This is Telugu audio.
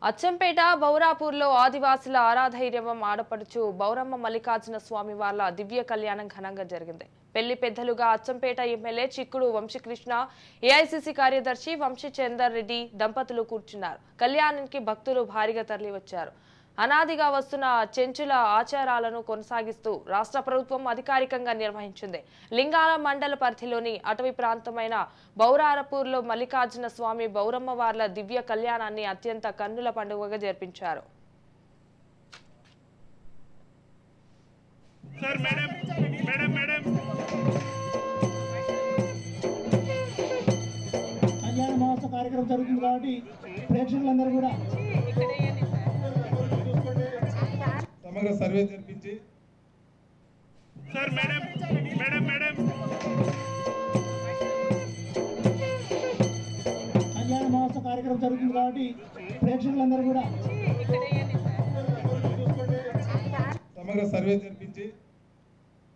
అచ్చంపేట బౌరాపూర్లో ఆదివాసుల ఆరాధైర్యం ఆడపడుచు బౌరమ్మ మల్లికార్జున స్వామి వార్ల దివ్య కళ్యాణం ఘనంగా జరిగింది. పెళ్లి పెద్దలుగా అచ్చంపేట ఎమ్మెల్యే చిక్కుడు వంశీకృష్ణ, ఏఐసీసీ కార్యదర్శి వంశీచందర్ రెడ్డి దంపతులు కూర్చున్నారు. కళ్యాణానికి భక్తులు భారీగా తరలివచ్చారు. అనాదిగా వస్తున్న చెంచుల ఆచారాలను కొనసాగిస్తూ రాష్ట్ర ప్రభుత్వం అధికారికంగా నిర్వహించింది. లింగాల మండల పరిధిలోని అటవీ ప్రాంతమైన బౌరాపూర్లో మల్లికార్జున స్వామి బౌరమ్మ వార్ల దివ్య కళ్యాణాన్ని అత్యంత కన్నుల పండుగగా జరిపించారు. కళ్యాణ మహోత్సవ కార్యక్రమం జరుగుతుంది కాబట్టి ప్రేక్షకులందరూ కూడా సమగ్ర సర్వే జరిపించి కళ్యాణ మహోత్సవ కార్యక్రమం జరుగుతుంది కాబట్టి ప్రేక్షకులందరూ కూడా సమగ్ర సర్వే జరిపించి